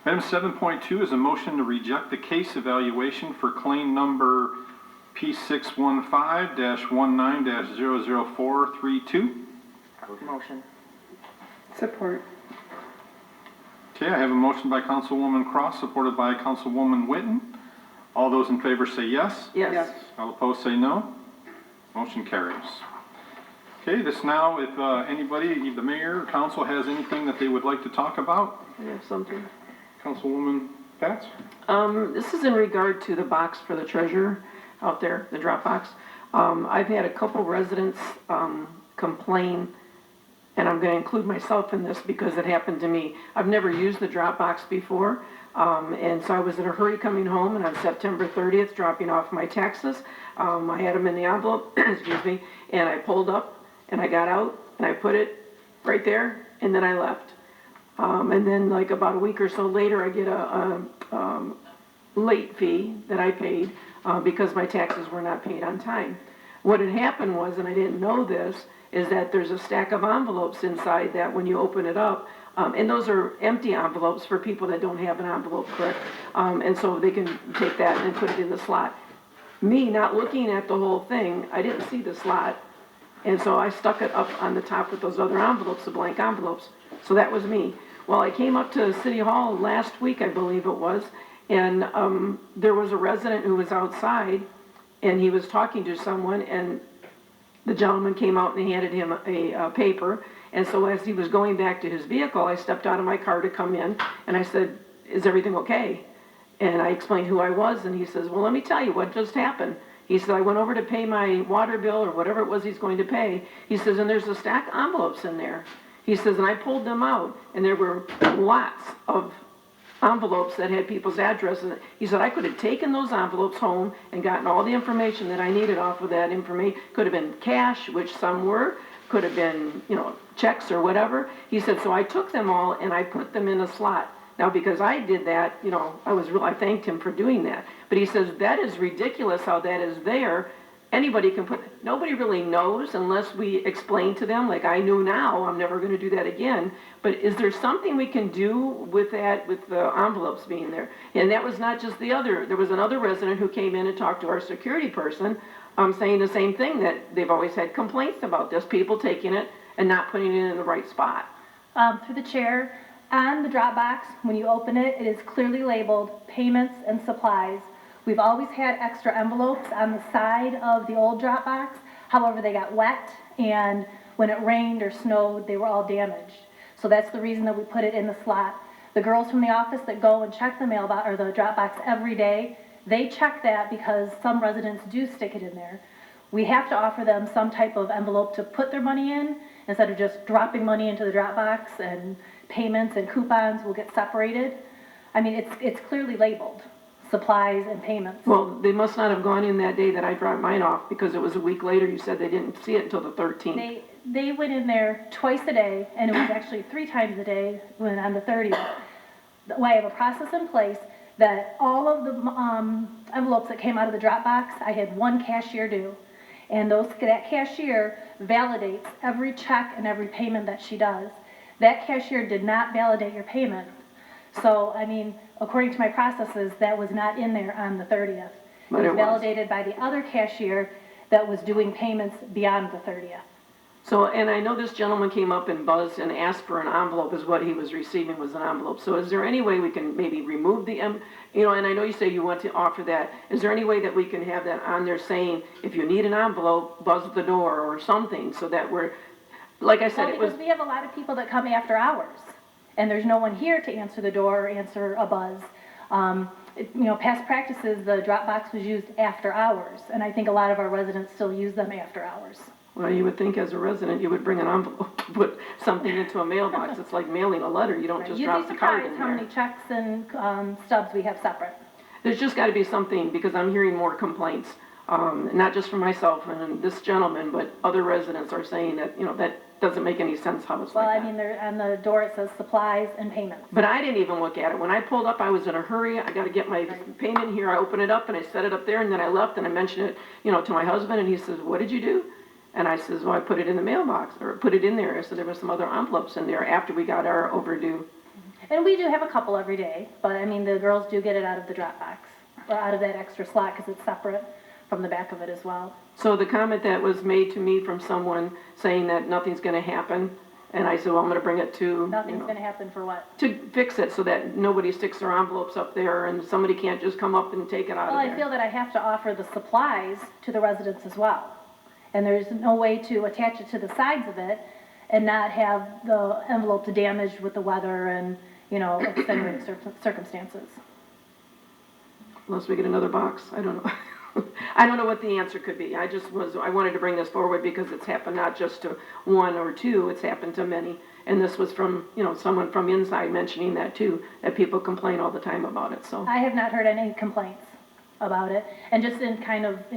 Item 7.2 is a motion to reject the case evaluation for claim number P615-19-00432. Motion. Support. Okay, I have a motion by Councilwoman Cross, supported by Councilwoman Witten. All those in favor say yes. Yes. All opposed say no. Motion carries. Okay, this now, if anybody, the mayor or council has anything that they would like to talk about, I have something. Councilwoman Patts? This is in regard to the box for the treasurer out there, the drop box. I've had a couple residents complain, and I'm going to include myself in this because it happened to me. I've never used the drop box before, and so I was in a hurry coming home, and on September 30th, dropping off my taxes. I had them in the envelope, excuse me, and I pulled up, and I got out, and I put it right there, and then I left. And then like about a week or so later, I get a late fee that I paid because my taxes were not paid on time. What had happened was, and I didn't know this, is that there's a stack of envelopes inside that when you open it up, and those are empty envelopes for people that don't have an envelope clip, and so they can take that and put it in the slot. Me not looking at the whole thing, I didn't see the slot, and so I stuck it up on the top with those other envelopes, the blank envelopes. So that was me. Well, I came up to City Hall last week, I believe it was, and there was a resident who was outside, and he was talking to someone, and the gentleman came out and handed him a paper. And so as he was going back to his vehicle, I stepped out of my car to come in, and I said, "Is everything okay?" And I explained who I was, and he says, "Well, let me tell you what just happened." He said, "I went over to pay my water bill or whatever it was he's going to pay." He says, "And there's a stack of envelopes in there." He says, "And I pulled them out, and there were lots of envelopes that had people's addresses." He said, "I could have taken those envelopes home and gotten all the information that I needed off of that information. Could have been cash, which some were, could have been, checks or whatever." He said, "So I took them all and I put them in a slot." Now, because I did that, I thanked him for doing that. But he says, "That is ridiculous how that is there. Anybody can nobody really knows unless we explain to them, like I knew now, I'm never going to do that again." But is there something we can do with that, with the envelopes being there? And that was not just there was another resident who came in and talked to our security person, saying the same thing, that they've always had complaints about this, people taking it and not putting it in the right spot. Through the chair, on the drop box, when you open it, it is clearly labeled payments and supplies. We've always had extra envelopes on the side of the old drop box. However, they got wet, and when it rained or snowed, they were all damaged. So that's the reason that we put it in the slot. The girls from the office that go and check the mailbox or the drop box every day, they check that because some residents do stick it in there. We have to offer them some type of envelope to put their money in instead of just dropping money into the drop box, and payments and coupons will get separated. I mean, it's clearly labeled. Supplies and payments. Well, they must not have gone in that day that I dropped mine off, because it was a week later. You said they didn't see it until the 13th. They went in there twice a day, and it was actually 3 times a day when on the 30th. I have a process in place that all of the envelopes that came out of the drop box, I had one cashier do. And that cashier validates every check and every payment that she does. That cashier did not validate your payment. So, I mean, according to my processes, that was not in there on the 30th. It was validated by the other cashier that was doing payments beyond the 30th. So, and I know this gentleman came up and buzzed and asked for an envelope, is what he was receiving was an envelope. So is there any way we can maybe remove and I know you say you want to offer that. Is there any way that we can have that on there saying, if you need an envelope, buzz the door or something, so that we're, like I said, because we have a lot of people that come after hours, and there's no one here to answer the door or answer a buzz. Past practices, the drop box was used after hours, and I think a lot of our residents still use them after hours. Well, you would think as a resident you would bring an envelope, put something into a mailbox. It's like mailing a letter. You don't just drop the card in there. You'd be surprised how many checks and stubs we have separate. There's just got to be something, because I'm hearing more complaints, not just from myself and this gentleman, but other residents are saying that, that doesn't make any sense how it's like that. Well, I mean, on the door it says supplies and payments. But I didn't even look at it. When I pulled up, I was in a hurry. I got to get my payment here. I opened it up and I set it up there, and then I left and I mentioned it, to my husband, and he says, "What did you do?" And I says, "Well, I put it in the mailbox, or put it in there." So there were some other envelopes in there after we got our overdue. And we do have a couple every day, but I mean, the girls do get it out of the drop box, or out of that extra slot, because it's separate from the back of it as well. So the comment that was made to me from someone saying that nothing's gonna happen, and I said, well, I'm gonna bring it to, you Nothing's know, gonna happen for what? to fix it so that nobody sticks their envelopes up there and somebody can't just come up and take it out Well, of I feel there. that I have to offer the supplies to the residents as well. And there's no way to attach it to the sides of it and not have the envelope damaged with the weather and, you know, extenuating circumstances. Unless we get another box, I don't know. I don't know what the answer could be. I wanted to bring this forward because it's happened not just to one or two, it's happened to many. And this was from, you know, someone from inside mentioning that too, that people complain all the time about it, so. I have not heard any complaints about it. And just in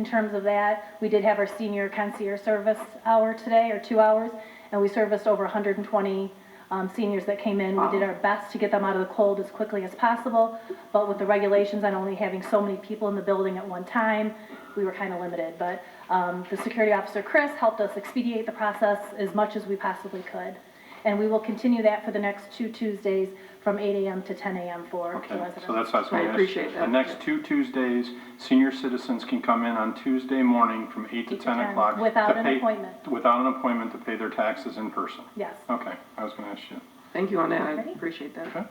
terms of that, we did have our senior concierge service hour today, or 2 hours, and we serviced over 120 seniors that came in. We did our best to get them out of the cold as quickly as possible, but with the regulations on only having so many people in the building at one time, we were kind of limited. But the security officer, Chris, helped us expedite the process as much as we possibly could. And we will continue that for the next 2 Tuesdays from 8 a.m. to 10 a.m. for Okay, the residents. so that's what I was going to ask. appreciate that. The next 2 Tuesdays, senior citizens can come in on Tuesday morning from 8 to 10 o'clock. Without to an pay- appointment. Without an appointment to pay their taxes in person. Yes. Okay, I was going to ask you. Thank you on that, I Ready? appreciate that. Okay.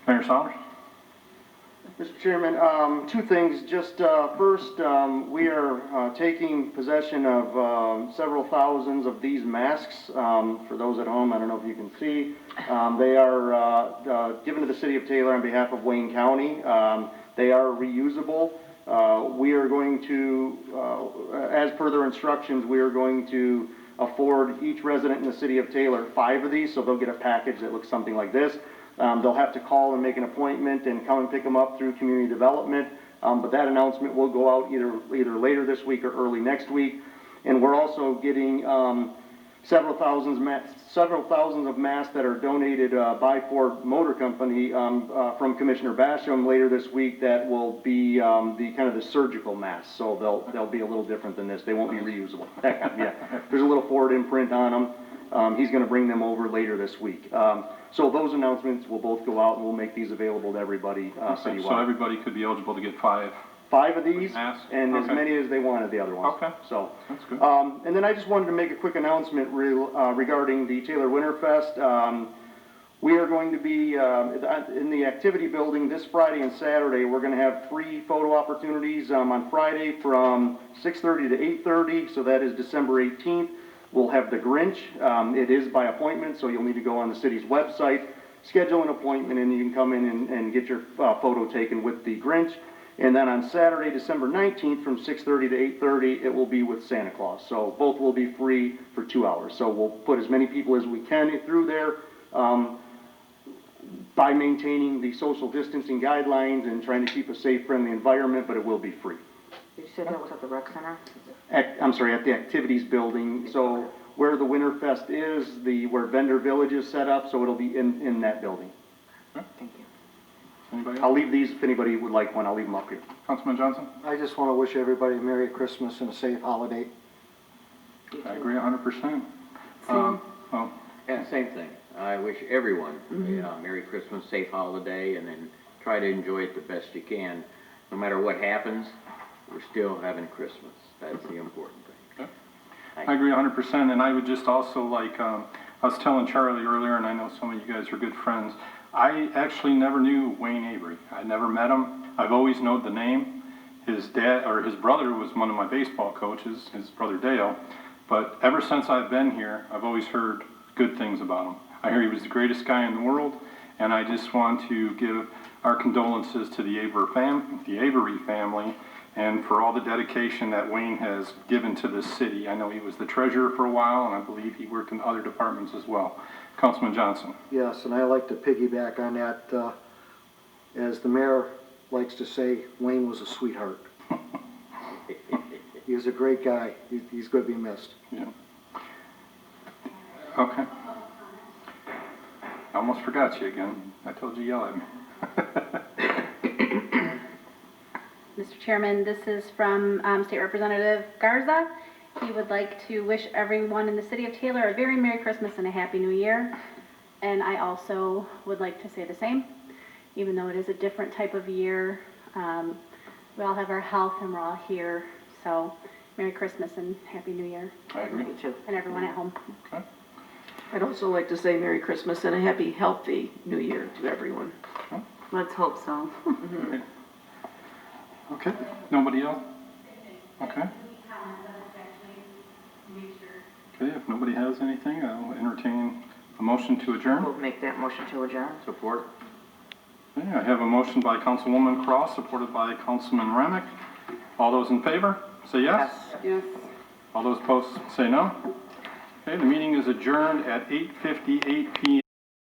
Mayor Saunders? Mr. Chairman, 2 things. Just first, we are taking possession of several thousands of these masks. For those at home, I don't know if you can see. They are given to the city of Taylor on behalf of Wayne County. They are reusable. We are going to, as per their instructions, we are going to afford each resident in the city of Taylor 5 of these, so they'll get a package that looks something like this. They'll have to call and make an appointment and come and pick them up through community development. But that announcement will go out either later this week or early next week. And we're also getting several thousands of masks that are donated by Ford Motor Company from Commissioner Basham later this week. That will be the kind of the surgical masks. So they'll be a little different than this. They won't be reusable. Yeah, there's a little Ford imprint on them. He's going to bring them over later this week. So those announcements will both go out, and we'll make these available to everybody citywide. So everybody could be eligible to get 5. 5 of these, Masks? and as Okay. many as they wanted the other ones. Okay. So, That's good. and then I just wanted to make a quick announcement regarding the Taylor Winterfest. We are going to be in the activity building this Friday and Saturday. We're going to have free photo opportunities on Friday from 6:30 to 8:30, so that is December 18th. We'll have the Grinch. It is by appointment, so you'll need to go on the city's website, schedule an appointment, and you can come in and get your photo taken with the Grinch. And then on Saturday, December 19th, from 6:30 to 8:30, it will be with Santa Claus. So both will be free for 2 hours. So we'll put as many people as we can through there by maintaining the social distancing guidelines and trying to keep a safe, friendly environment, but it will be free. You said that was at the rec center? I'm sorry, at the activities building. So where the Winterfest is, where Vendor Village is set up, so it'll be in that building. Thank you. Anybody I'll else? leave these, if anybody would like one, I'll leave them up here. Councilman Johnson? I just want to wish everybody a Merry Christmas and a safe holiday. I agree 100%. Well, Yeah, same thing. I wish everyone a Merry Christmas, safe holiday, and then try to enjoy it the best you can. No matter what happens, we're still having Christmas. That's the important thing. I agree 100%, and I would just also like, I was telling Charlie earlier, and I know some of you guys are good friends, I actually never knew Wayne Avery. I never met him. I've always known the name. His dad, or his brother was one of my baseball coaches, his brother Dale, but ever since I've been here, I've always heard good things about him. I hear he was the greatest guy in the world, and I just want to give our condolences to the Avery family, and for all the dedication that Wayne has given to this city. I know he was the treasurer for a while, and I believe he worked in other departments as well. Councilman Johnson. Yes, and I like to piggyback on that. As the mayor likes to say, Wayne was a sweetheart. He was a great guy. He's going to be missed. Yeah. Okay. I almost forgot you again. I told you to yell at me. Mr. Chairman, this is from State Representative Garza. He would like to wish everyone in the city of Taylor a very Merry Christmas and a Happy New Year. and I also would like to say the same, even though it is a different type of year. We all have our health and we're all here, so Merry Christmas and Happy New Year. I agree. Me too. And everyone at home. Okay. I'd also like to say Merry Christmas and a happy, healthy New Year to everyone. Let's hope so. Okay, nobody else? Okay. Okay, if nobody has anything, I'll entertain a motion to adjourn. We'll make that motion to adjourn. Support? Okay, I have a motion by Councilwoman Cross, supported by Councilman Remick. All those in favor, say yes. Yes. All those opposed, say no. Okay, the meeting is adjourned at 8:58 p.m.